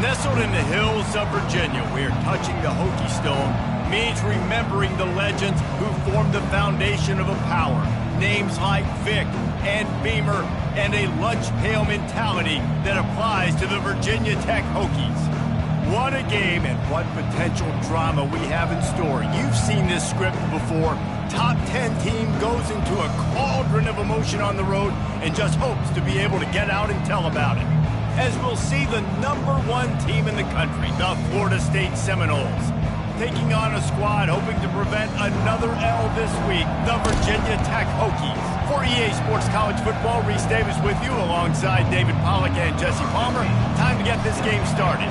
Nestled in the hills of Virginia, where touching the Hokie Stone means remembering the legends who formed the foundation of a power. Names like Vic and Beamer and a lunch pail mentality that applies to the Virginia Tech Hokies. What a game and what potential drama we have in store. You've seen this script before. Top 10 team goes into a cauldron of emotion on the road and just hopes to be able to get out and tell about it. As we'll see the #1 team in the country, the Florida State Seminoles, taking on a squad hoping to prevent another L this week, the Virginia Tech Hokies. For EA Sports College Football, Reese Davis with you alongside David Pollack and Jesse Palmer. Time to get this game started.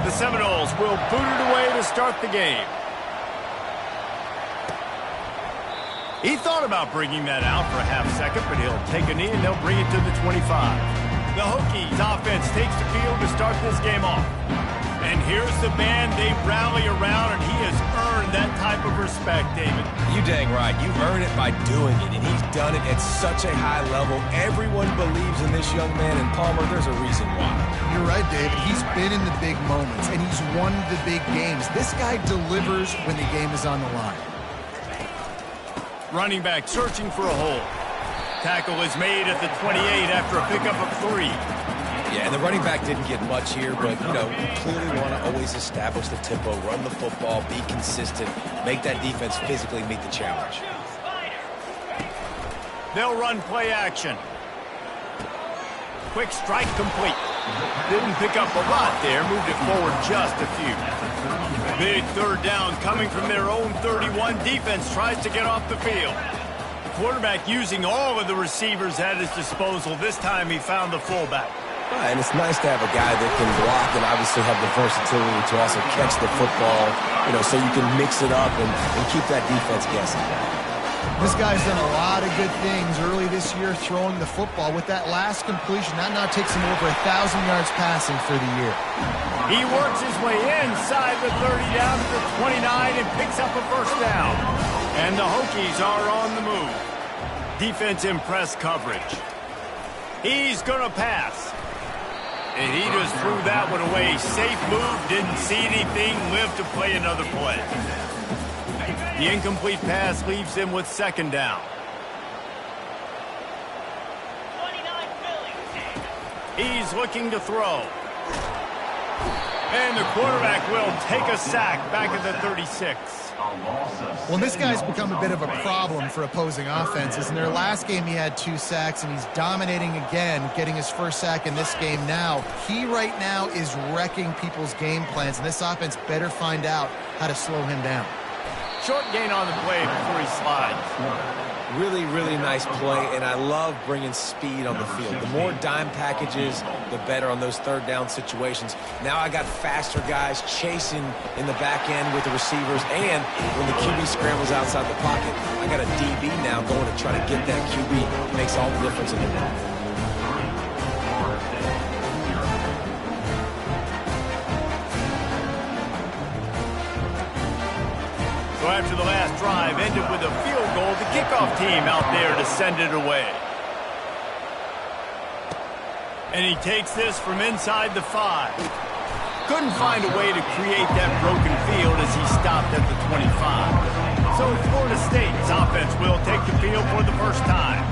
The Seminoles will boot it away to start the game. He thought about bringing that out for a half second, but he'll take a knee and they'll bring it to the 25. The Hokies offense takes the field to start this game off. And here's the man they rally around, and he has earned that type of respect, David. You dang right. You earn it by doing it, and he's done it at such a high level. Everyone believes in this young man, and Palmer, there's a reason why. You're right, David. He's been in the big moments, and he's won the big games. This guy delivers when the game is on the line. Running back searching for a hole. Tackle is made at the 28 after a pickup of 3. Yeah, and the running back didn't get much here, but, you know, you clearly want to always establish the tempo, run the football, be consistent, make that defense physically meet the challenge. They'll run play action. Quick strike complete. Didn't pick up a lot there, moved it forward just a few. Big third down coming from their own 31. Defense tries to get off the field. The quarterback using all of the receivers at his disposal. This time he found the fullback. And it's nice to have a guy that can block and obviously have the versatility to also catch the football, you know, so you can mix it up and keep that defense guessing. This guy's done a lot of good things early this year throwing the football. With that last completion, that now takes him over 1,000 yards passing for the year. He works his way inside the 30 down to the 29 and picks up a first down. And the Hokies are on the move. Defense in press coverage. He's going to pass. And he just threw that one away. Safe move, didn't see anything, lived to play another play. The incomplete pass leaves him with second down. He's looking to throw. And the quarterback will take a sack back at the 36. Well, this guy's become a bit of a problem for opposing offenses. In their last game, he had 2 sacks, and he's dominating again, getting his first sack in this game now. He right now is wrecking people's game plans, and this offense better find out how to slow him down. Short gain on the play before he slides. Really, really nice play, and I love bringing speed on the field. The more dime packages, the better on those third down situations. Now I got faster guys chasing in the back end with the receivers, and when the QB scrambles outside the pocket, I got a DB now going to try to get that QB. It makes all the difference in the world. So after the last drive ended with a field goal, the kickoff team out there to send it away. And he takes this from inside the 5. Couldn't find a way to create that broken field as he stopped at the 25. So Florida State's offense will take the field for the first time.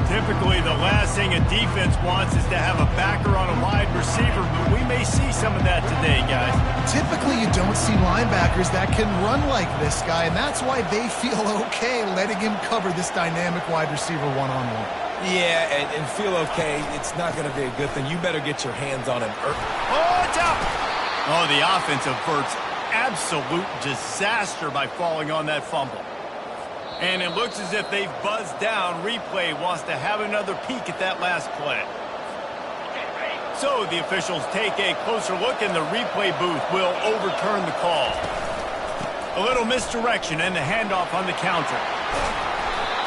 Typically, the last thing a defense wants is to have a backer on a wide receiver, but we may see some of that today, guys. Typically, you don't see linebackers that can run like this guy, and that's why they feel okay letting him cover this dynamic wide receiver one-on-one. Yeah, and feel okay. It's not going to be a good thing. You better get your hands on him. Oh, it's out! Oh, the offense averts absolute disaster by falling on that fumble. And it looks as if they've buzzed down. Replay wants to have another peek at that last play. So the officials take a closer look, and the replay booth will overturn the call. A little misdirection and the handoff on the counter.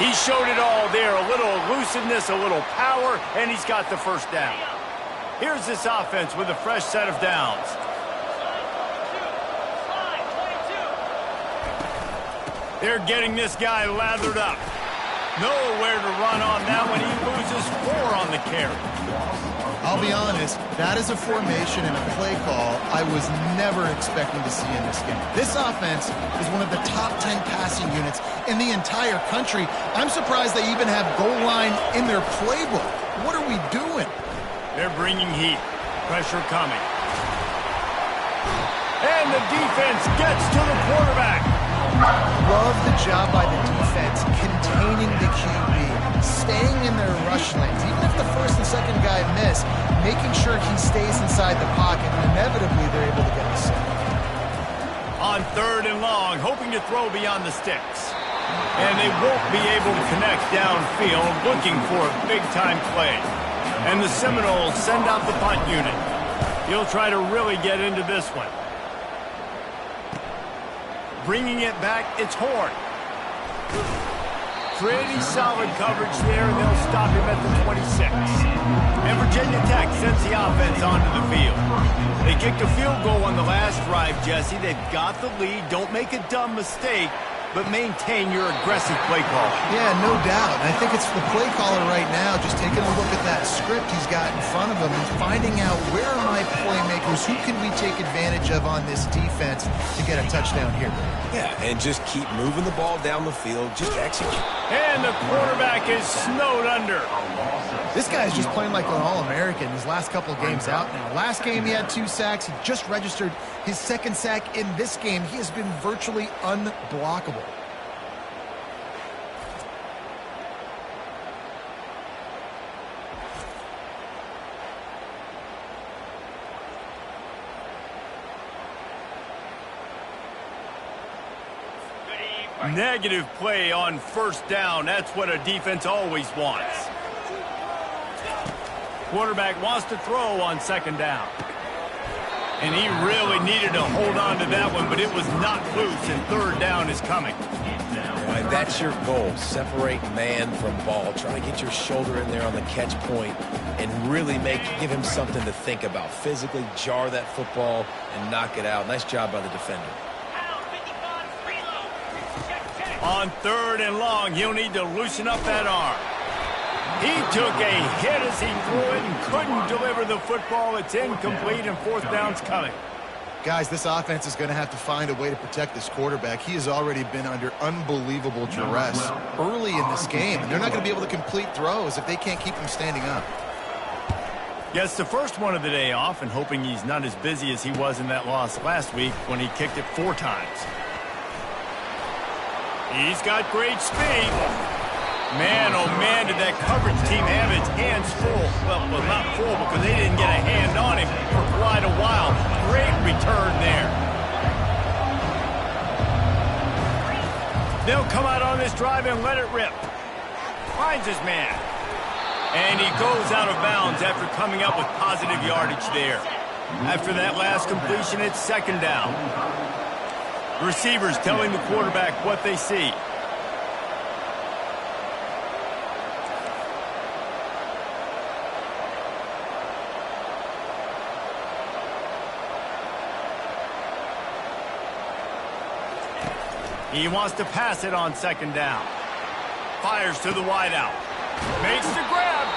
He showed it all there. A little elusiveness, a little power, and he's got the first down. Here's this offense with a fresh set of downs. They're getting this guy lathered up. Nowhere to run on that when he loses 4 on the carry. I'll be honest, that is a formation and a play call I was never expecting to see in this game. This offense is one of the top 10 passing units in the entire country. I'm surprised they even have goal line in their playbook. What are we doing? They're bringing heat. Pressure coming. And the defense gets to the quarterback. Love the job by the defense containing the QB, staying in their rush lanes. Even if the first and second guy miss, making sure he stays inside the pocket, and inevitably they're able to get the sack. On 3rd and long, hoping to throw beyond the sticks. And they won't be able to connect downfield, looking for a big-time play. And the Seminoles send out the punt unit. He'll try to really get into this one. Bringing it back, it's Horn. Pretty solid coverage there, and they'll stop him at the 26. And Virginia Tech sends the offense onto the field. They kicked a field goal on the last drive, Jesse. They've got the lead. Don't make a dumb mistake, but maintain your aggressive play call. Yeah, no doubt. I think it's the play caller right now just taking a look at that script he's got in front of him and finding out where are my playmakers, who can we take advantage of on this defense to get a touchdown here. Yeah, and just keep moving the ball down the field. Just execute. And the quarterback is snowed under. This guy's just playing like an All-American his last couple of games out now. Last game he had 2 sacks. He just registered his 2nd sack in this game. He has been virtually unblockable. Negative play on 1st down. That's what a defense always wants. Quarterback wants to throw on 2nd down. And he really needed to hold on to that one, but it was not loose, and 3rd down is coming. Right, that's your goal. Separate man from ball. Try to get your shoulder in there on the catch point and really give him something to think about. Physically jar that football and knock it out. Nice job by the defender. On 3rd and long, he'll need to loosen up that arm. He took a hit as he threw it and couldn't deliver the football. It's incomplete, and 4th down's coming. Guys, this offense is going to have to find a way to protect this quarterback. He has already been under unbelievable duress early in this game, and they're not going to be able to complete throws if they can't keep him standing up. Gets the first one of the day off, and hoping he's not as busy as he was in that loss last week when he kicked it 4 times. He's got great speed. Man, oh man, did that coverage team have its hands full. Well, not full because they didn't get a hand on him for quite a while. Great return there. They'll come out on this drive and let it rip. Finds his man. And he goes out of bounds after coming up with positive yardage there. After that last completion, it's 2nd down. Receivers telling the quarterback what they see. He wants to pass it on 2nd down. Fires to the wideout. Makes the grab.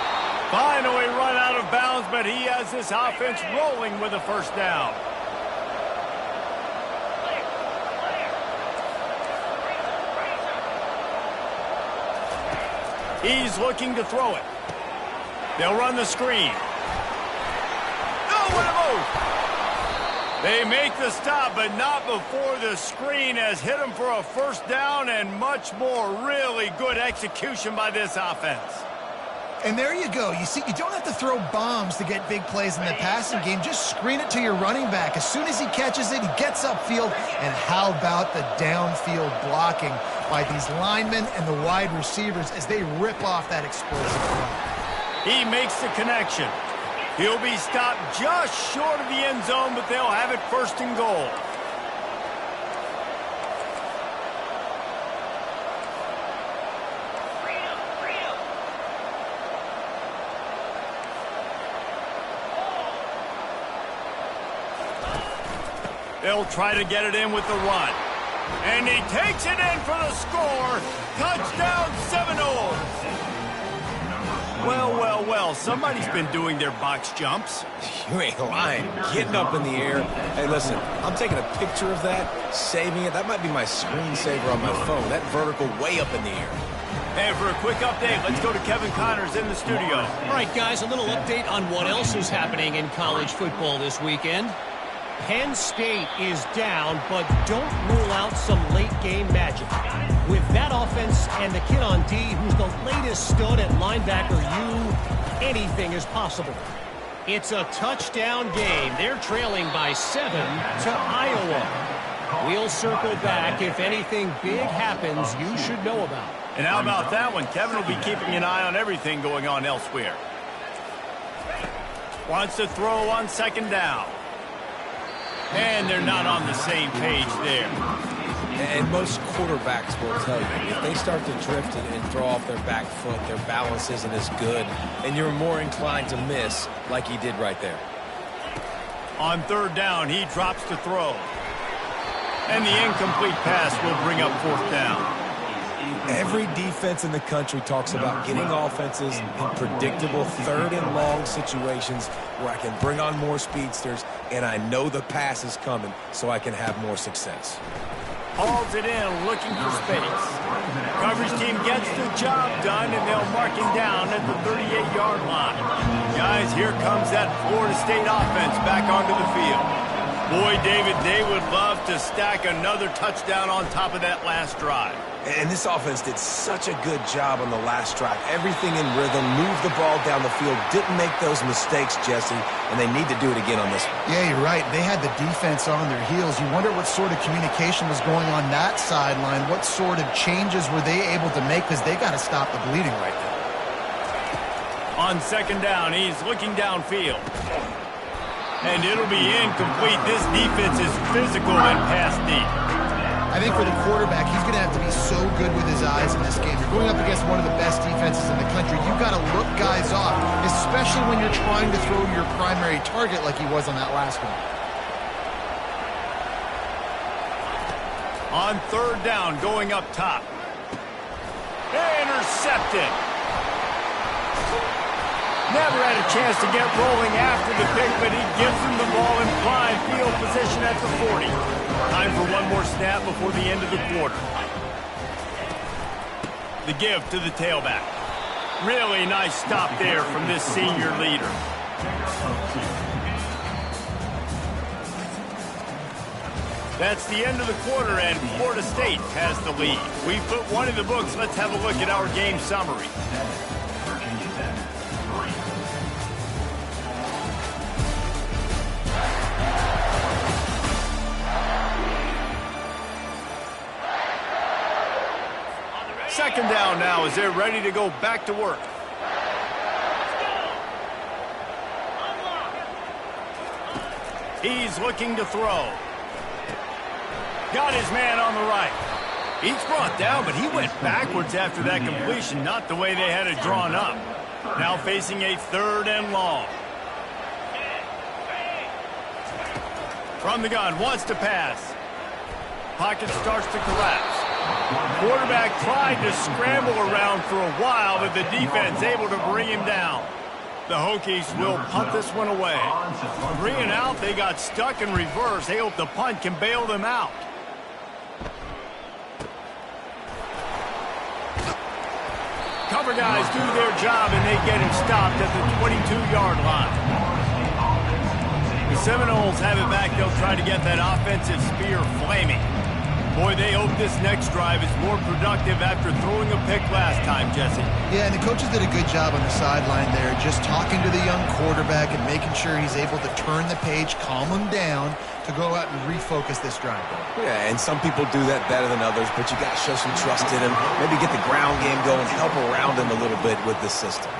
Finally run out of bounds, but he has this offense rolling with a 1st down. He's looking to throw it. They'll run the screen. Oh, what a move! They make the stop, but not before the screen has hit him for a 1st down, and much more. Really good execution by this offense. And there you go. You see, you don't have to throw bombs to get big plays in the passing game. Just screen it to your running back. As soon as he catches it, he gets upfield. And how about the downfield blocking by these linemen and the wide receivers as they rip off that explosive run? He makes the connection. He'll be stopped just short of the end zone, but they'll have it 1st and goal. They'll try to get it in with the run. And he takes it in for the score. Touchdown, Seminoles. Well, well, well, somebody's been doing their box jumps. You ain't lying. Getting up in the air. Hey, listen, I'm taking a picture of that, saving it. That might be my screensaver on my phone. That vertical way up in the air. And for a quick update, let's go to Kevin Connors in the studio. All right, guys, a little update on what else is happening in college football this weekend. Penn State is down, but don't rule out some late-game magic. With that offense and the kid on D, who's the latest stud at linebacker U, anything is possible. It's a touchdown game. They're trailing by 7 to Iowa. We'll circle back if anything big happens you should know about. And how about that one? Kevin will be keeping an eye on everything going on elsewhere. Wants to throw on second down. And they're not on the same page there. And most quarterbacks will tell you, if they start to drift and throw off their back foot, their balance isn't as good, and you're more inclined to miss like he did right there. On third down, he drops to throw. And the incomplete pass will bring up fourth down. Every defense in the country talks about getting offenses in predictable third and long situations where I can bring on more speedsters and I know the pass is coming so I can have more success. Hauls it in, looking for space. Coverage team gets the job done, and they'll mark him down at the 38-yard line. Guys, here comes that Florida State offense back onto the field. Boy, David, they would love to stack another touchdown on top of that last drive. And this offense did such a good job on the last drive. Everything in rhythm, moved the ball down the field, didn't make those mistakes, Jesse, and they need to do it again on this one. Yeah, you're right. They had the defense on their heels. You wonder what sort of communication was going on that sideline. What sort of changes were they able to make, because they got to stop the bleeding right now. On second down, he's looking downfield. And it'll be incomplete. This defense is physical and pass deep. I think for the quarterback, he's going to have to be so good with his eyes in this game. You're going up against one of the best defenses in the country. You've got to look guys off, especially when you're trying to throw your primary target like he was on that last one. On third down, going up top. Intercepted. Never had a chance to get rolling after the pick, but he gives him the ball in prime field position at the 40. Time for one more snap before the end of the quarter. The give to the tailback. Really nice stop there from this senior leader. That's the end of the quarter, and Florida State has the lead. We put one in the books. Let's have a look at our game summary. Second down now as they're ready to go back to work. He's looking to throw. Got his man on the right. He's brought down, but he went backwards after that completion, not the way they had it drawn up. Now facing a third and long. From the gun, wants to pass. Pocket starts to collapse. Quarterback tried to scramble around for a while, but the defense able to bring him down. The Hokies will punt this one away. 3 and out, they got stuck in reverse. They hope the punt can bail them out. Cover guys do their job, and they get him stopped at the 22-yard line. The Seminoles have it back. They'll try to get that offensive spear flaming. Boy, they hope this next drive is more productive after throwing a pick last time, Jesse. Yeah, and the coaches did a good job on the sideline there, just talking to the young quarterback and making sure he's able to turn the page, calm him down, to go out and refocus this drive. Yeah, and some people do that better than others, but you got to show some trust in him. Maybe get the ground game going, help around him a little bit with the system.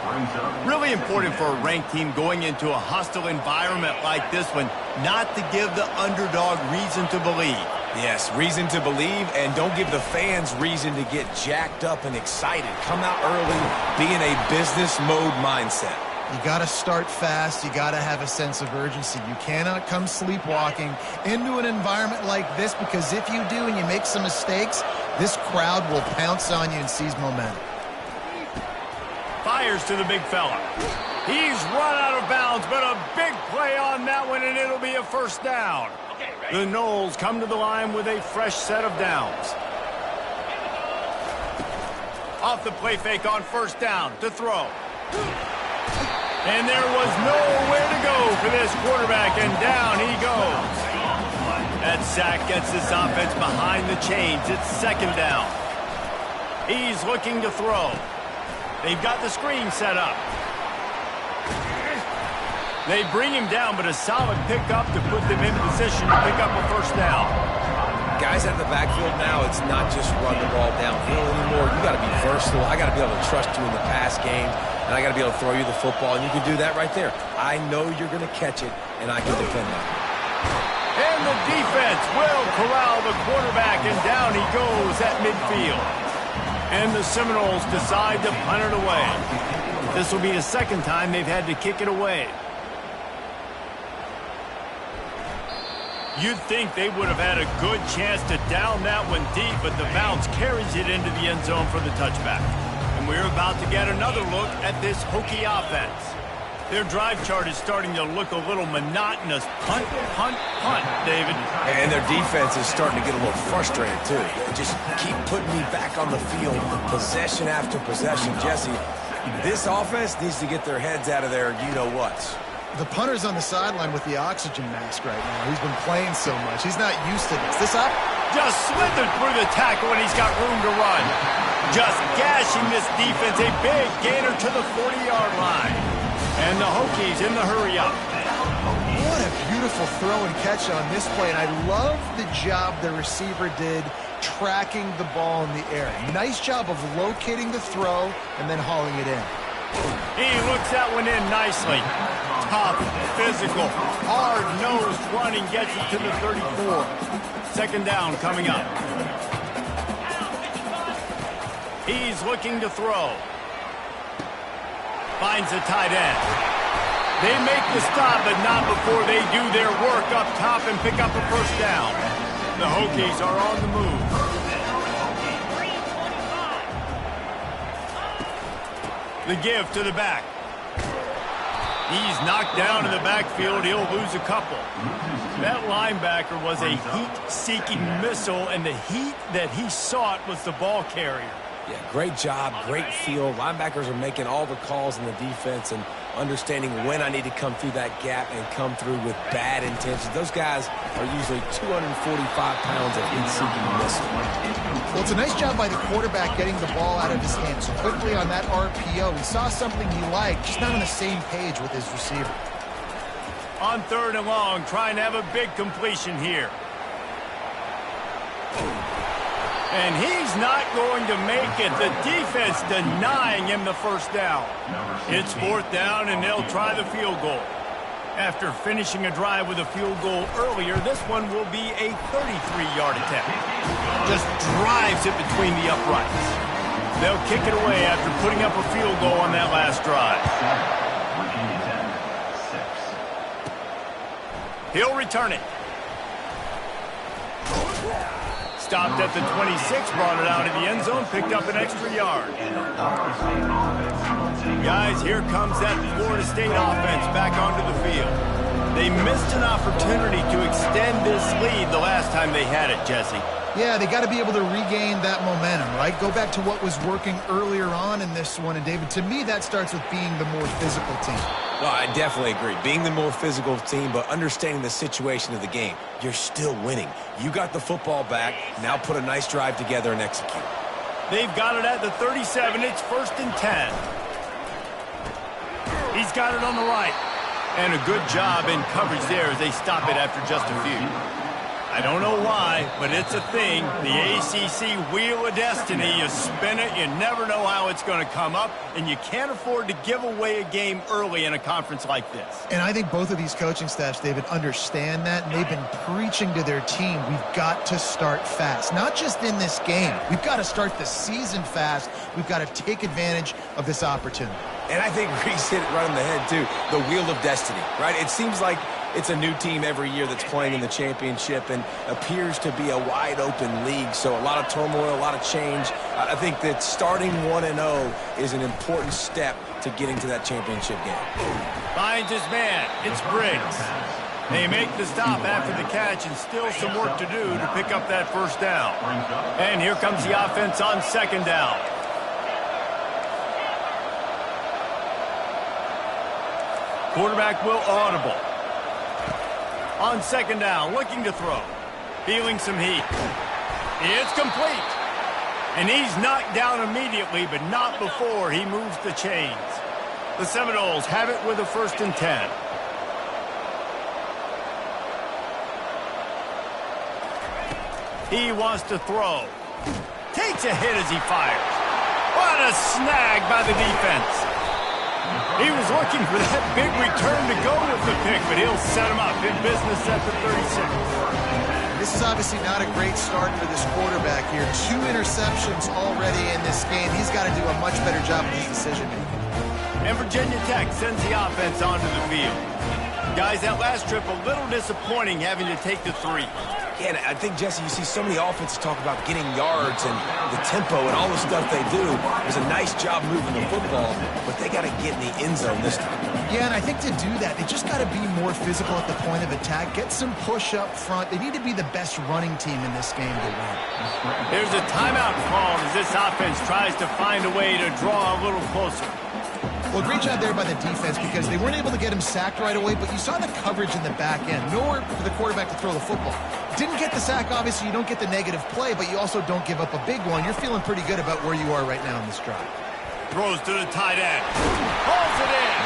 Really important for a ranked team going into a hostile environment like this one, not to give the underdog reason to believe. Yes, reason to believe, and don't give the fans reason to get jacked up and excited. Come out early, be in a business mode mindset. You got to start fast. You got to have a sense of urgency. You cannot come sleepwalking into an environment like this, because if you do and you make some mistakes, this crowd will pounce on you and seize momentum. fires to the big fella. He's run out of bounds, but a big play on that one, and it'll be a first down. The Noles come to the line with a fresh set of downs. Off the play fake on first down to throw. And there was nowhere to go for this quarterback, and down he goes. That sack gets this offense behind the chains. It's second down. He's looking to throw. They've got the screen set up. They bring him down, but a solid pickup to put them in position to pick up a first down. Guys out of the backfield now, it's not just run the ball downhill anymore. You got to be versatile. I got to be able to trust you in the pass game, and I got to be able to throw you the football, and you can do that right there. I know you're going to catch it, and I can depend on it. And the defense will corral the quarterback, and down he goes at midfield. And the Seminoles decide to punt it away. This will be the second time they've had to kick it away. You'd think they would have had a good chance to down that one deep, but the bounce carries it into the end zone for the touchback. And we're about to get another look at this Hokie offense. Their drive chart is starting to look a little monotonous. Punt, punt, punt, David. And their defense is starting to get a little frustrated, too. They just keep putting me back on the field, possession after possession. Jesse, this offense needs to get their heads out of their you-know-whats. The punter's on the sideline with the oxygen mask right now. He's been playing so much. He's not used to this. This up? Just slithered through the tackle, and he's got room to run. Just gashing this defense. A big gainer to the 40-yard line. And the Hokies in the hurry up. What a beautiful throw and catch on this play. And I love the job the receiver did tracking the ball in the air. Nice job of locating the throw and then hauling it in. He looks that one in nicely. Tough, physical, hard-nosed running gets it to the 34. Second down coming up. He's looking to throw. Finds a tight end. They make the stop, but not before they do their work up top and pick up a first down. The Hokies are on the move. The give to the back. He's knocked down in the backfield. He'll lose a couple. That linebacker was a heat-seeking missile, and the heat that he sought was the ball carrier. Yeah, great job, great feel. Linebackers are making all the calls in the defense and understanding when I need to come through that gap and come through with bad intentions. Those guys are usually 245 pounds of heat-seeking missile. Well, it's a nice job by the quarterback getting the ball out of his hands quickly on that RPO. He saw something he liked, just not on the same page with his receiver. On third and long, trying to have a big completion here. And he's not going to make it. The defense denying him the first down. It's fourth down, and they'll try the field goal. After finishing a drive with a field goal earlier, this one will be a 33-yard attempt. Just drives it between the uprights. They'll kick it away after putting up a field goal on that last drive. He'll return it. Stopped at the 26, brought it out of the end zone, picked up an extra yard. Guys, here comes that Florida State offense back onto the field. They missed an opportunity to extend this lead the last time they had it, Jesse. Yeah, they got to be able to regain that momentum, right? Go back to what was working earlier on in this one. And, David, to me, that starts with being the more physical team. Well, I definitely agree. Being the more physical team, but understanding the situation of the game. You're still winning. You got the football back. Now put a nice drive together and execute. They've got it at the 37. It's 1st and 10. He's got it on the right. And a good job in coverage there as they stop it after just a few. I don't know why, but it's a thing. The ACC Wheel of Destiny, you spin it, you never know how it's going to come up, and you can't afford to give away a game early in a conference like this. And I think both of these coaching staffs, David, understand that, and they've been preaching to their team, we've got to start fast. Not just in this game. We've got to start the season fast. We've got to take advantage of this opportunity. And I think Reese hit it right on the head, too. The Wheel of Destiny, right? It seems like it's a new team every year that's playing in the championship and appears to be a wide-open league. So a lot of turmoil, a lot of change. I think that starting 1-0 is an important step to getting to that championship game. Finds his man. It's Briggs. They make the stop after the catch and still some work to do to pick up that first down. And here comes the offense on second down. Quarterback will audible. On second down, looking to throw. Feeling some heat. It's complete. And he's knocked down immediately, but not before he moves the chains. The Seminoles have it with a 1st and 10. He wants to throw. Takes a hit as he fires. What a snag by the defense. He was looking for that big return to go with the pick, but he'll set him up in business at the 36. This is obviously not a great start for this quarterback here. 2 interceptions already in this game. He's got to do a much better job of his decision-making. And Virginia Tech sends the offense onto the field. Guys, that last trip a little disappointing having to take the 3. Yeah, and I think, Jesse, you see so many offenses talk about getting yards and the tempo and all the stuff they do. It was a nice job moving the football, but they got to get in the end zone this time. Yeah, and I think to do that, they just got to be more physical at the point of attack, get some push up front. They need to be the best running team in this game to win. There's a timeout called as this offense tries to find a way to draw a little closer. Well, great job there by the defense because they weren't able to get him sacked right away, but you saw the coverage in the back end. Nowhere for the quarterback to throw the football. Didn't get the sack, obviously. You don't get the negative play, but you also don't give up a big one. You're feeling pretty good about where you are right now in this drive. Throws to the tight end. Hauls it in.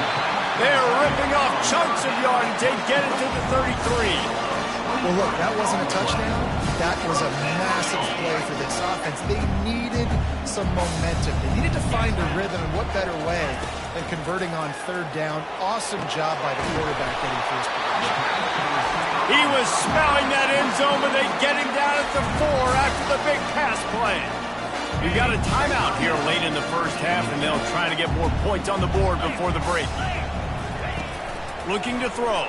They're ripping off chunks of yardage. They get it to the 33. Well, look, that wasn't a touchdown. That was a massive play for this offense. They needed some momentum. They needed to find a rhythm, and what better way than converting on 3rd down. Awesome job by the quarterback getting first position. He was smelling that end zone, but they get him down at the 4 after the big pass play. We got a timeout here late in the first half, and they'll try to get more points on the board before the break. Looking to throw.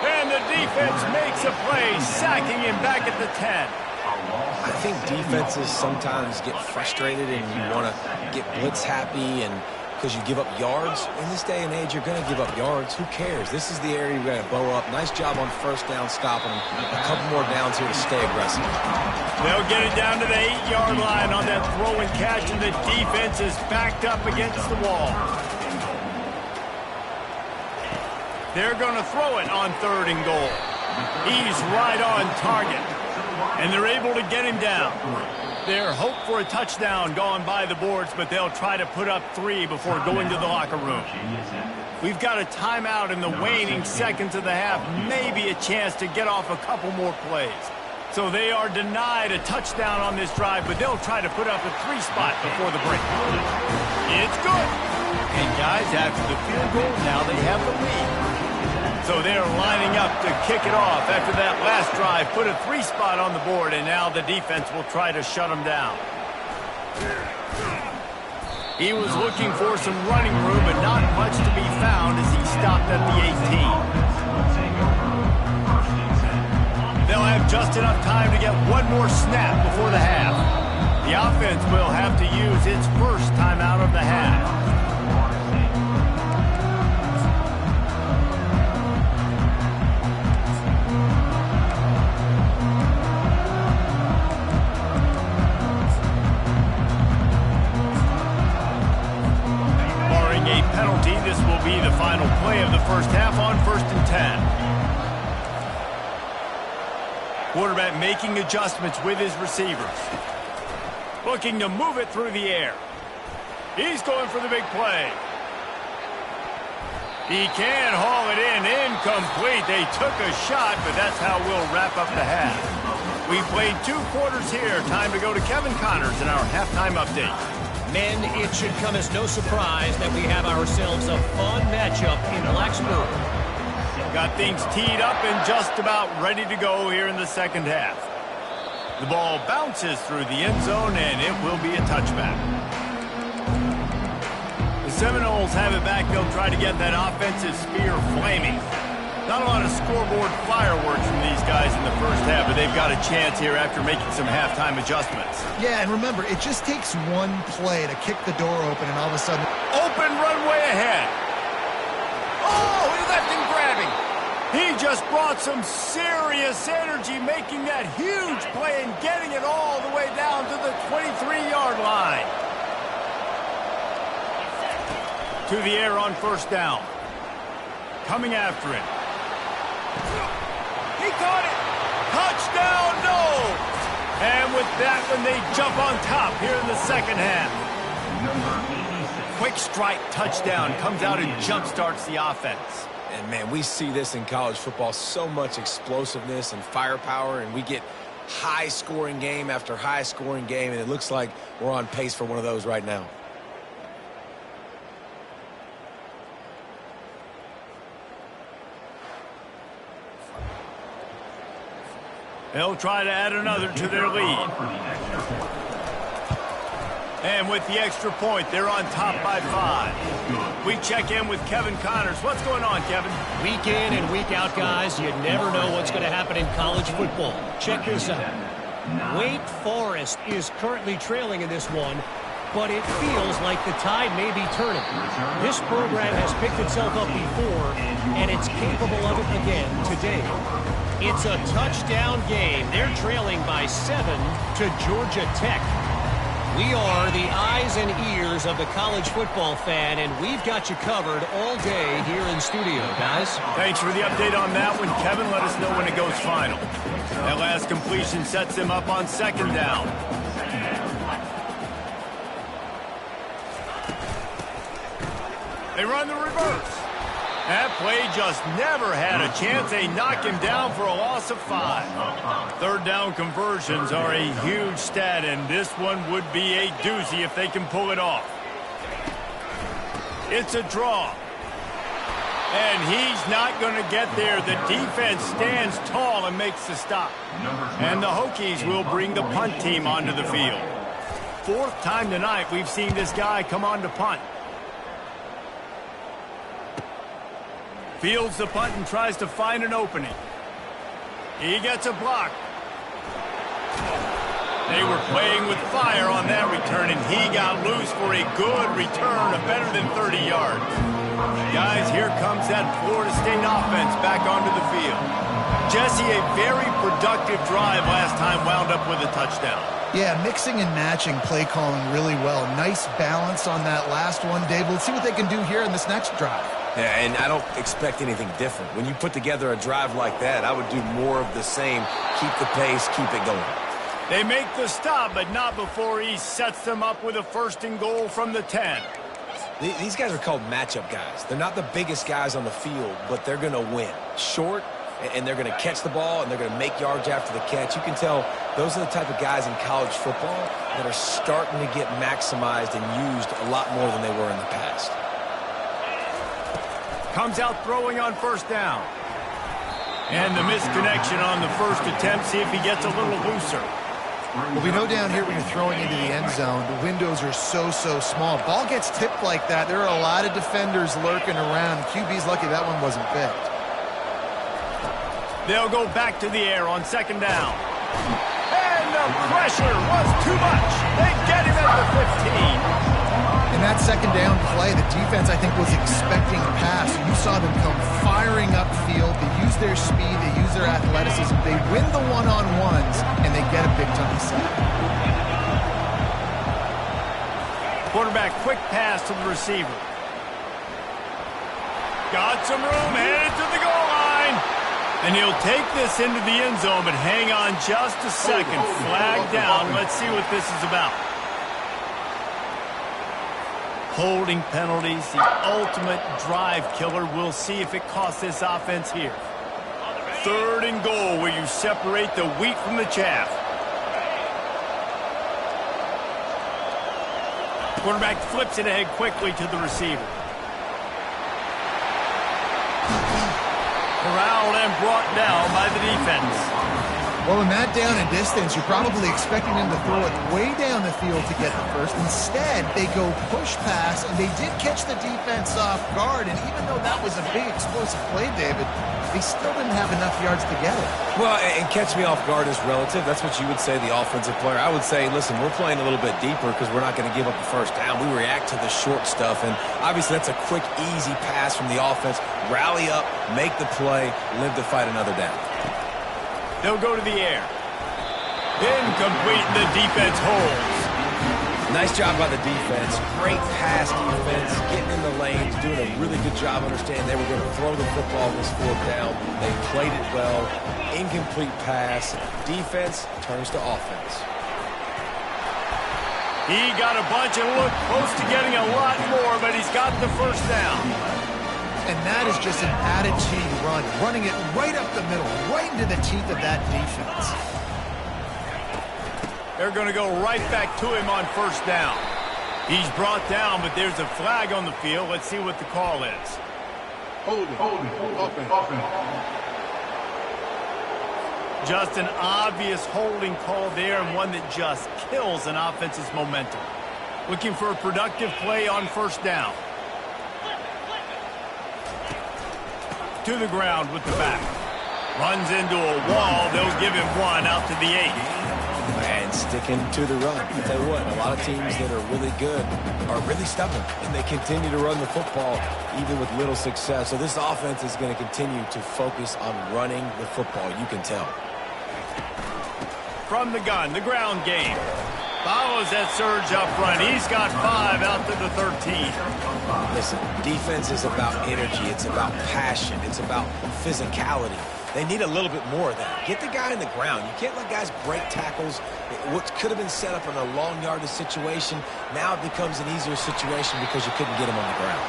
And the defense makes a play, sacking him back at the 10. I think defenses sometimes get frustrated and you want to get blitz happy and because you give up yards. In this day and age, you're going to give up yards. Who cares? This is the area you're going to bow up. Nice job on 1st down, stopping them. A couple more downs here to stay aggressive. They'll get it down to the 8-yard line on that throw and catch, and the defense is backed up against the wall. They're going to throw it on 3rd and goal. He's right on target, and they're able to get him down. Their hope for a touchdown gone by the boards, but they'll try to put up 3 before going to the locker room. We've got a timeout in the waning seconds of the half, maybe a chance to get off a couple more plays. So they are denied a touchdown on this drive, but they'll try to put up a 3 spot before the break. It's good. And guys, after the field goal, now they have the lead. So they're lining up to kick it off after that last drive. Put a 3 spot on the board, and now the defense will try to shut them down. He was looking for some running room, but not much to be found as he stopped at the 18. They'll have just enough time to get one more snap before the half. The offense will have to use its first timeout of the half. Penalty. This will be the final play of the first half on 1st and 10. Quarterback making adjustments with his receivers. Looking to move it through the air. He's going for the big play. He can haul it in. Incomplete. They took a shot, but that's how we'll wrap up the half. We played 2 quarters here. Time to go to Kevin Connors in our halftime update. Men, it should come as no surprise that we have ourselves a fun matchup in Blacksburg. Got things teed up and just about ready to go here in the second half. The ball bounces through the end zone, and it will be a touchback. The Seminoles have it back. They'll try to get that offensive spear flaming. Not a lot of scoreboard fireworks from these guys in the first half, but they've got a chance here after making some halftime adjustments. Yeah, and remember, it just takes one play to kick the door open, and all of a sudden... Open runway ahead. Oh, he left him grabbing. He just brought some serious energy, making that huge play and getting it all the way down to the 23-yard line. To the air on first down. Coming after it. He caught it. Touchdown, no. And with that one, they jump on top here in the second half. Quick strike touchdown comes out and jump-starts the offense. And, man, we see this in college football, so much explosiveness and firepower, and we get high-scoring game after high-scoring game, and it looks like we're on pace for one of those right now. They'll try to add another to their lead. And with the extra point, they're on top by 5. We check in with Kevin Connors. What's going on, Kevin? Week in and week out, guys, you never know what's going to happen in college football. Check this out. Wake Forest is currently trailing in this one, but it feels like the tide may be turning. This program has picked itself up before, and it's capable of it again today. It's a touchdown game. They're trailing by 7 to Georgia Tech. We are the eyes and ears of the college football fan, and we've got you covered all day here in studio, guys. Thanks for the update on that one, Kevin. Let us know when it goes final. That last completion sets them up on second down. They run the reverse. That play just never had a chance. They knock him down for a loss of 5. Third down conversions are a huge stat, and this one would be a doozy if they can pull it off. It's a draw. And he's not going to get there. The defense stands tall and makes the stop. And the Hokies will bring the punt team onto the field. 4th time tonight we've seen this guy come on to punt. Fields the punt and tries to find an opening. He gets a block. They were playing with fire on that return, and he got loose for a good return of better than 30 yards. Guys, here comes that Florida State offense back onto the field. Jesse, a very productive drive last time wound up with a touchdown. Yeah, mixing and matching play calling really well. Nice balance on that last one, Dave. Let's see what they can do here in this next drive. Yeah, and I don't expect anything different. When you put together a drive like that, I would do more of the same. Keep the pace, keep it going. They make the stop, but not before he sets them up with a 1st and goal from the 10. These guys are called matchup guys. They're not the biggest guys on the field, but they're going to win. Short, and they're going to catch the ball, and they're going to make yards after the catch. You can tell those are the type of guys in college football that are starting to get maximized and used a lot more than they were in the past. Comes out throwing on 1st down. And the misconnection on the first attempt. See if he gets a little looser. Well, we know down here when you're throwing into the end zone, the windows are so small. Ball gets tipped like that. There are a lot of defenders lurking around. QB's lucky that one wasn't picked. They'll go back to the air on 2nd down. And the pressure was too much. They get him at the 15. In that 2nd down play, the defense, I think, was expecting a pass. You saw them come firing upfield. They use their speed. They use their athleticism. They win the one-on-ones, and they get a big-time sack. Quarterback, quick pass to the receiver. Got some room, headed to the goal line. And he'll take this into the end zone, but hang on just a second. Flag down. Let's see what this is about. Holding penalties, the ultimate drive killer. We'll see if it costs this offense here. 3rd and goal, where you separate the wheat from the chaff. Quarterback flips it ahead quickly to the receiver. Corralled and brought down by the defense. Well, in that down and distance, you're probably expecting them to throw it way down the field to get the first. Instead, they go push pass, and they did catch the defense off guard. And even though that was a big explosive play, David, He still didn't have enough yards to get it. Well, and catch me off guard is relative. That's what you would say, the offensive player. I would say, listen, we're playing a little bit deeper because we're not going to give up the first down. We react to the short stuff, and obviously that's a quick, easy pass from the offense. Rally up, make the play, live to fight another down. They'll go to the air. Incomplete, and the defense holds. Nice job by the defense. Great pass defense, getting in the lanes, doing a really good job understanding they were going to throw the football this fourth down. They played it well. Incomplete pass. Defense turns to offense. He got a bunch and looked close to getting a lot more, but he's got the first down. And that is just an attitude run, running it right up the middle, right into the teeth of that defense. They're going to go right back to him on first down. He's brought down, but there's a flag on the field. Let's see what the call is. Holding, offense. Just an obvious holding call there, and one that just kills an offense's momentum. Looking for a productive play on first down. To the ground with the back. Runs into a wall. They'll give him one out to the 8. And sticking to the run. I tell you what, a lot of teams that are really good are really stubborn, and they continue to run the football even with little success. So this offense is going to continue to focus on running the football. You can tell. From the gun, the ground game. Follows that surge up front. He's got 5 out to the 13. Listen, defense is about energy. It's about passion. It's about physicality. They need a little bit more of that. Get the guy in the ground. You can't let guys break tackles. What could have been set up in a long yardage situation, now it becomes an easier situation because you couldn't get him on the ground.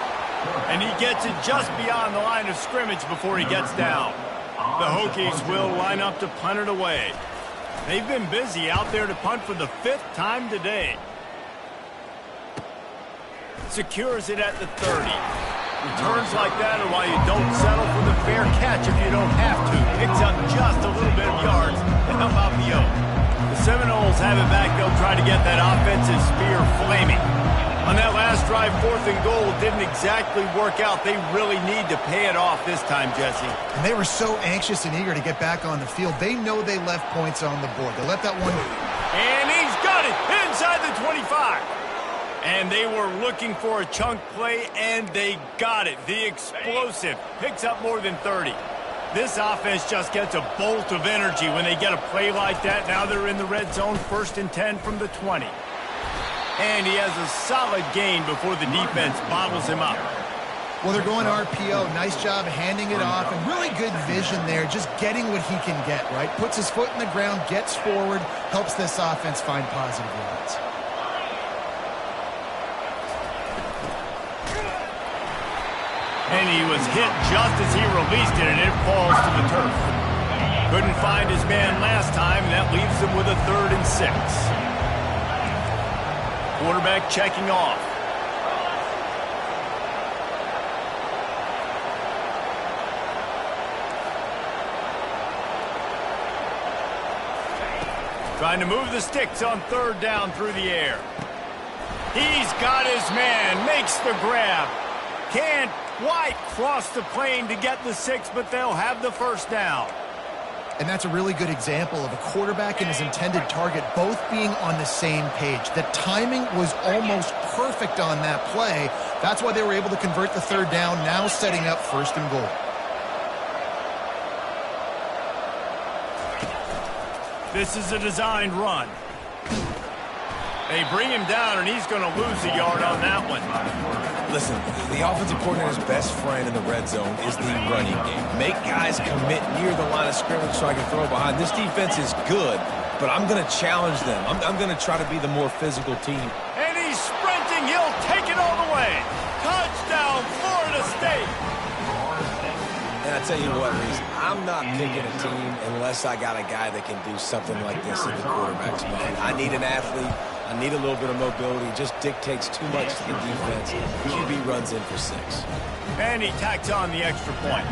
And he gets it just beyond the line of scrimmage before he gets down. The Hokies will line up to punt it away. They've been busy out there to punt for the 5th time today. Secures it at the 30. Returns like that are why you don't settle for the fair catch if you don't have to. Picks up just a little bit of yards to help out the Oak. The Seminoles have it back. They'll try to get that offensive spear flaming. On that last drive, 4th and goal didn't exactly work out. They really need to pay it off this time, Jesse. And they were so anxious and eager to get back on the field. They know they left points on the board. They let that one... And he's got it inside the 25. And they were looking for a chunk play, and they got it. The explosive picks up more than 30. This offense just gets a bolt of energy when they get a play like that. Now they're in the red zone, 1st and 10 from the 20. And he has a solid gain before the defense bottles him up. Well, they're going RPO. Nice job handing it off, and really good vision there, just getting what he can get, right? Puts his foot in the ground, gets forward, helps this offense find positive yards. And he was hit just as he released it, and it falls to the turf. Couldn't find his man last time, and that leaves him with a 3rd and 6. Quarterback checking off. Trying to move the sticks on 3rd down through the air. He's got his man, makes the grab. Can't quite cross the plane to get the 6, but they'll have the first down. And that's a really good example of a quarterback and his intended target both being on the same page. The timing was almost perfect on that play. That's why they were able to convert the 3rd down, now setting up 1st and goal. This is a designed run. They bring him down, and he's going to lose a yard on that one. Listen, the offensive coordinator's best friend in the red zone is the running game. Make guys commit near the line of scrimmage so I can throw behind. This defense is good, but I'm going to challenge them. I'm going to try to be the more physical team. And he's sprinting. He'll take it all the way. Touchdown, Florida State. And I tell you what, Reese, I'm not picking a team unless I got a guy that can do something like this in the quarterback's mind. I need an athlete. I need a little bit of mobility. It just dictates too much to the defense. QB runs in for 6. And he tacks on the extra point.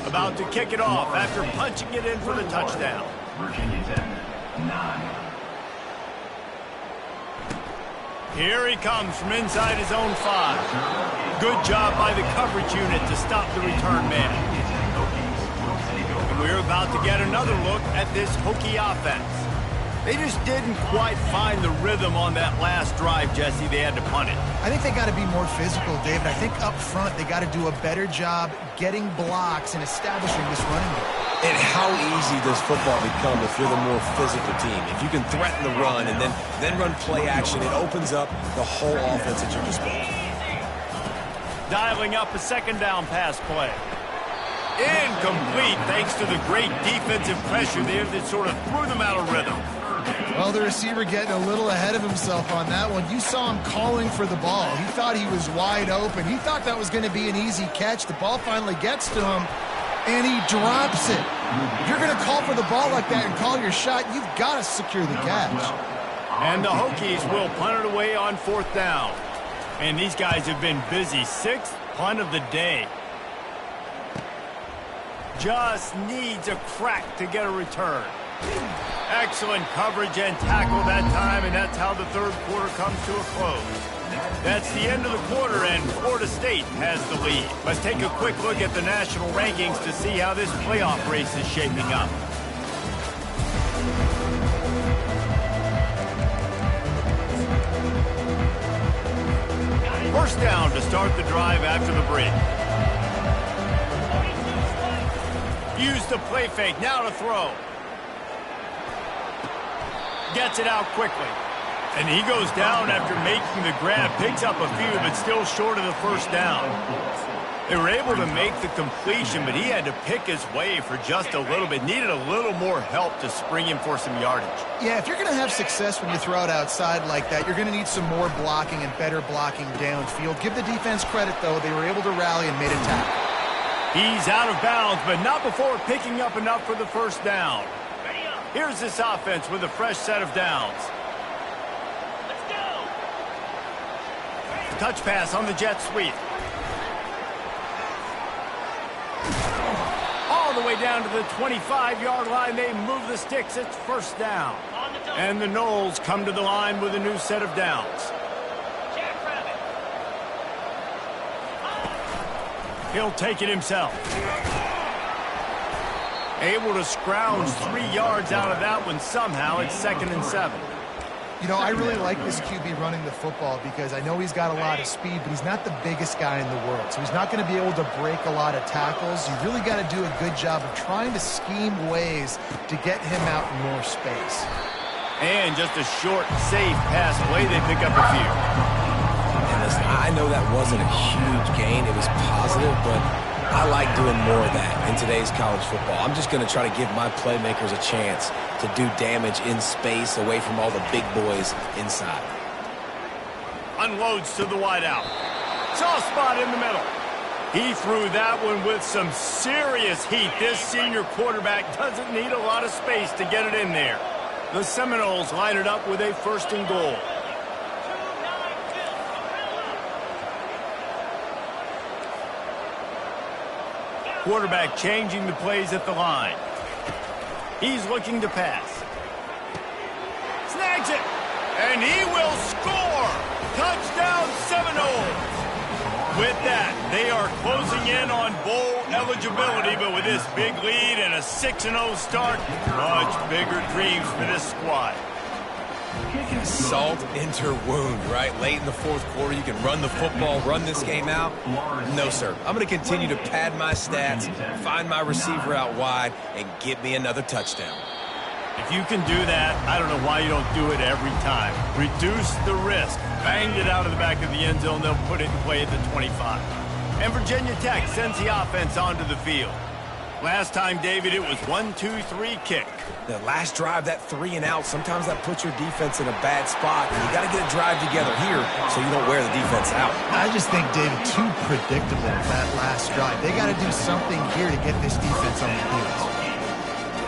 About to kick it off after punching it in for the touchdown. Virginia Tech, 9. Here he comes from inside his own 5. Good job by the coverage unit to stop the return man. we're about to get another look at this Hokie offense. They just didn't quite find the rhythm on that last drive, Jesse. They had to punt it. I think they got to be more physical, David. I think up front they got to do a better job getting blocks and establishing this running game. And how easy does football become if you're the more physical team? If you can threaten the run and then run play action, it opens up the whole offense at your disposal. Dialing up a second down pass play. Incomplete thanks to the great defensive pressure there that sort of threw them out of rhythm. Well, the receiver getting a little ahead of himself on that one. You saw him calling for the ball. He thought he was wide open. He thought that was going to be an easy catch. The ball finally gets to him, and he drops it. If you're going to call for the ball like that and call your shot, you've got to secure the catch. And the Hokies will punt it away on 4th down. And these guys have been busy. 6th punt of the day. Just needs a crack to get a return. Excellent coverage and tackle that time, and that's how the third quarter comes to a close. That's the end of the quarter, and Florida State has the lead. Let's take a quick look at the national rankings to see how this playoff race is shaping up. First down to start the drive after the break. Use the play fake, now to throw. Gets it out quickly. And he goes down after making the grab. Picks up a few, but still short of the first down. They were able to make the completion, but he had to pick his way for just a little bit. Needed a little more help to spring him for some yardage. Yeah, if you're going to have success when you throw it outside like that, you're going to need some more blocking and better blocking downfield. Give the defense credit, though. They were able to rally and made a tackle. He's out of bounds, but not before picking up enough for the first down. Here's this offense with a fresh set of downs. Let's go. Touch pass on the jet sweep. All the way down to the 25-yard line. They move the sticks. It's first down. And the Noles come to the line with a new set of downs. He'll take it himself. Able to scrounge 3 yards out of that one somehow. It's 2nd and 7. You know, I really like this QB running the football because I know he's got a lot of speed, but he's not the biggest guy in the world. So he's not going to be able to break a lot of tackles. You really got to do a good job of trying to scheme ways to get him out in more space. And just a short, safe pass play. They pick up a few. And listen, I know that wasn't a huge gain. It was positive, but I like doing more of that in today's college football. I'm just going to try to give my playmakers a chance to do damage in space away from all the big boys inside. Unloads to the wideout. Soft spot in the middle. He threw that one with some serious heat. This senior quarterback doesn't need a lot of space to get it in there. The Seminoles line it up with a 1st and goal. Quarterback changing the plays at the line. He's looking to pass. Snags it. And he will score. Touchdown Seminoles. With that, they are closing in on bowl eligibility, but with this big lead and a 6-0 start, much bigger dreams for this squad. Salt into wound, right? Late in the 4th quarter, you can run the football, run this game out. No, sir. I'm going to continue to pad my stats, find my receiver out wide, and get me another touchdown. If you can do that, I don't know why you don't do it every time. Reduce the risk. Banged it out of the back of the end zone. They'll put it in play at the 25. And Virginia Tech sends the offense onto the field. Last time, David, it was 1-2-3 kick. The last drive, that 3 and out, sometimes that puts your defense in a bad spot. And you got to get a drive together here so you don't wear the defense out. I just think, David, too predictable that last drive. They got to do something here to get this defense on the heels.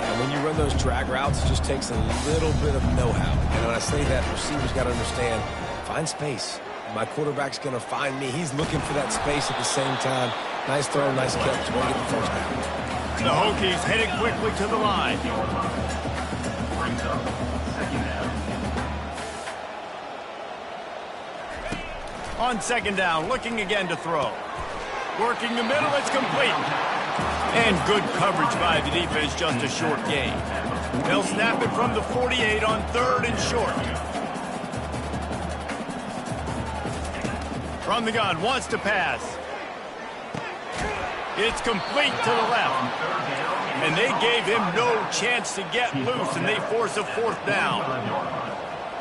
And when you run those drag routes, it just takes a little bit of know-how. And when I say that, receivers got to understand, find space. My quarterback's going to find me. He's looking for that space at the same time. Nice throw, nice catch. We're going to get the first down. The Hokies headed quickly to the line. On 2nd down, looking again to throw. Working the middle, it's complete. And good coverage by the defense, just a short gain. They'll snap it from the 48 on 3rd and short. From the gun, wants to pass. It's complete to the left. And they gave him no chance to get loose, and they force a 4th down.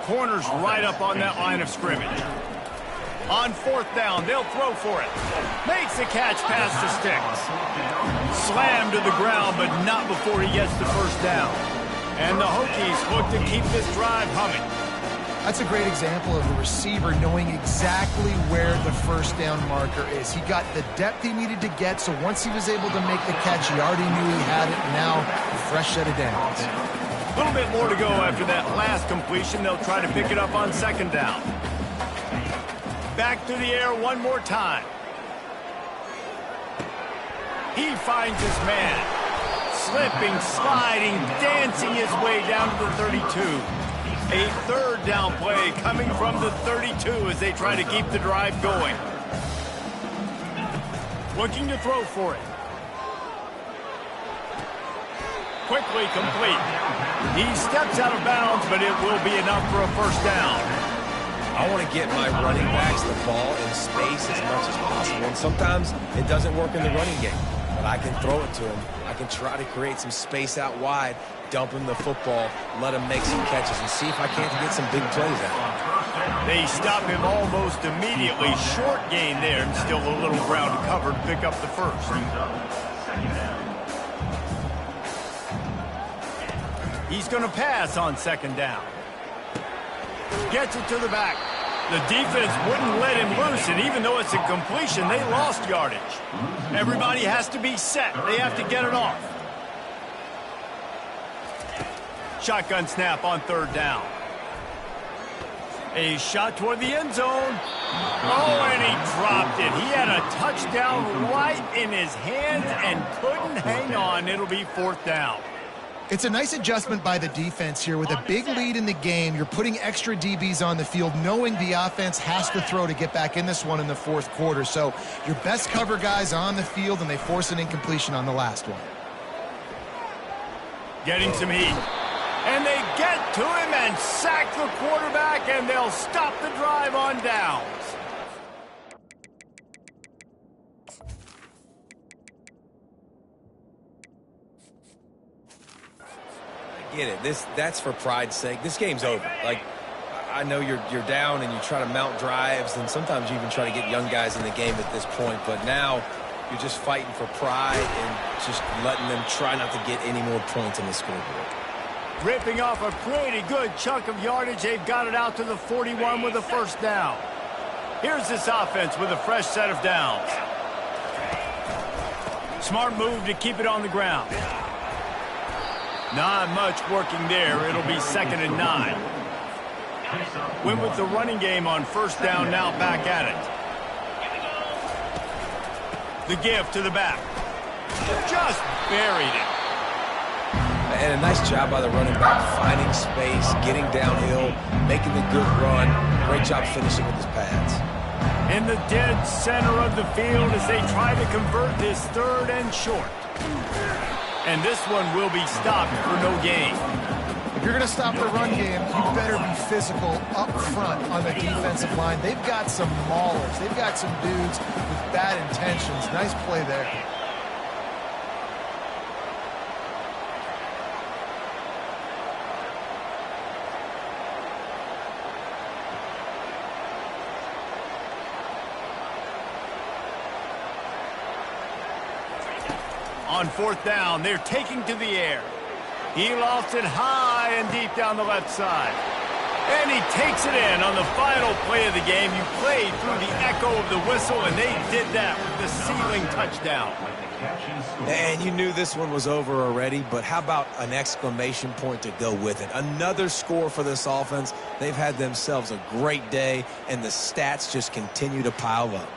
Corner's right up on that line of scrimmage. On 4th down, they'll throw for it. Makes the catch past the sticks. Slammed to the ground, but not before he gets the 1st down. And the Hokies look to keep this drive humming. That's a great example of a receiver knowing exactly where the 1st down marker is. He got the depth he needed to get, so once he was able to make the catch, he already knew he had it, and now a fresh set of downs. A little bit more to go after that last completion. They'll try to pick it up on 2nd down. Back to the air one more time. He finds his man. Slipping, sliding, dancing his way down to the 32. A 3rd down play coming from the 32 as they try to keep the drive going. Looking to throw for it. Quickly complete. He steps out of bounds, but it will be enough for a 1st down. I want to get my running backs the ball in space as much as possible. And sometimes it doesn't work in the running game, but I can throw it to him. I can try to create some space out wide, dump him the football, let him make some catches, and see if I can't get some big plays out. They stop him almost immediately. Short gain there, and still a little ground to cover to pick up the 1st. He's going to pass on 2nd down. Gets it to the back. The defense wouldn't let him loose, and even though it's a completion, they lost yardage. Everybody has to be set. They have to get it off. Shotgun snap on 3rd down. A shot toward the end zone. Oh, and he dropped it. He had a touchdown right in his hands and couldn't hang on. It'll be 4th down. It's a nice adjustment by the defense here. With a big lead in the game, you're putting extra DBs on the field, knowing the offense has to throw to get back in this one in the 4th quarter. So your best cover guys on the field, and they force an incompletion on the last one. Getting some heat. And they get to him and sack the quarterback, and they'll stop the drive on downs. Get it. That's for pride's sake. This game's over. Like, I know you're down and you try to mount drives, and sometimes you even try to get young guys in the game at this point, but now you're just fighting for pride and just letting them try not to get any more points on the scoreboard. Ripping off a pretty good chunk of yardage. They've got it out to the 41 with a 1st down. Here's this offense with a fresh set of downs. Smart move to keep it on the ground. Not much working there. It'll be 2nd and 9. Went with the running game on 1st down, now back at it. The give to the back. Just buried it. And a nice job by the running back, finding space, getting downhill, making the good run. Great job finishing with his pads. In the dead center of the field as they try to convert this 3rd and short. And this one will be stopped for no gain. If you're going to stop the run game, you better be physical up front on the defensive line. They've got some maulers. They've got some dudes with bad intentions. Nice play there. On 4th down, they're taking to the air. He lost it high and deep down the left side. And he takes it in on the final play of the game. You played through the echo of the whistle, and they did that with the ceiling touchdown. And you knew this one was over already, but how about an exclamation point to go with it? Another score for this offense. They've had themselves a great day, and the stats just continue to pile up.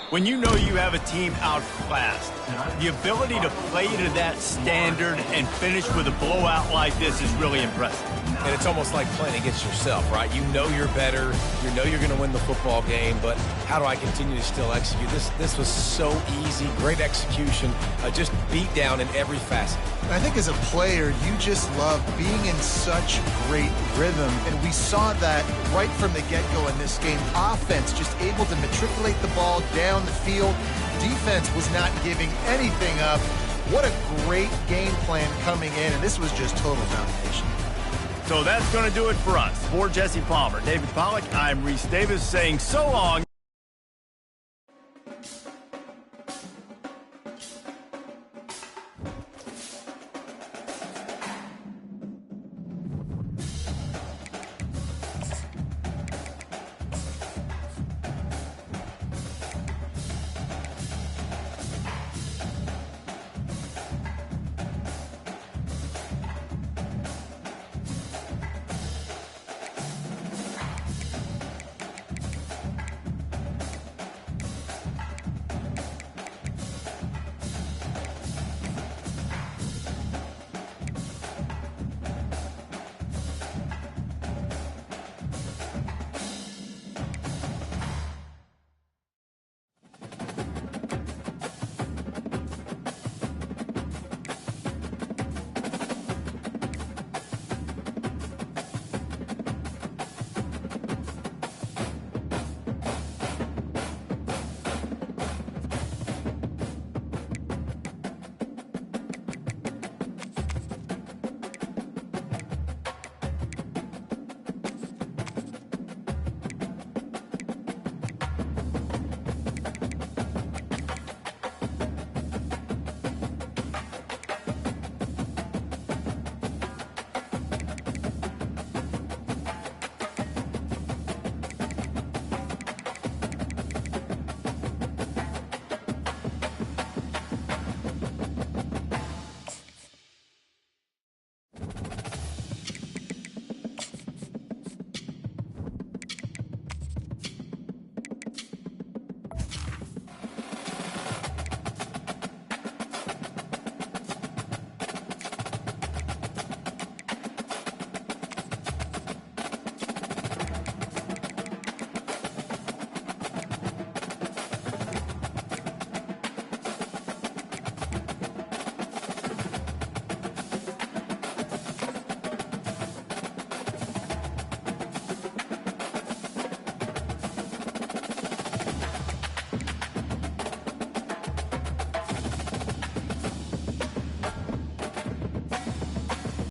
When you know you have a team outclassed, the ability to play to that standard and finish with a blowout like this is really impressive. And it's almost like playing against yourself, right? You know you're better. You know you're going to win the football game, but how do I continue to still execute? This was so easy. Great execution. Just beat down in every facet. I think as a player, you just love being in such great rhythm, and we saw that right from the get-go in this game. Offense just able to matriculate the ball down the field. Defense was not giving anything up. What a great game plan coming in, and this was just total domination. So that's going to do it for us. For Jesse Palmer, David Pollack, I'm Reese Davis saying so long.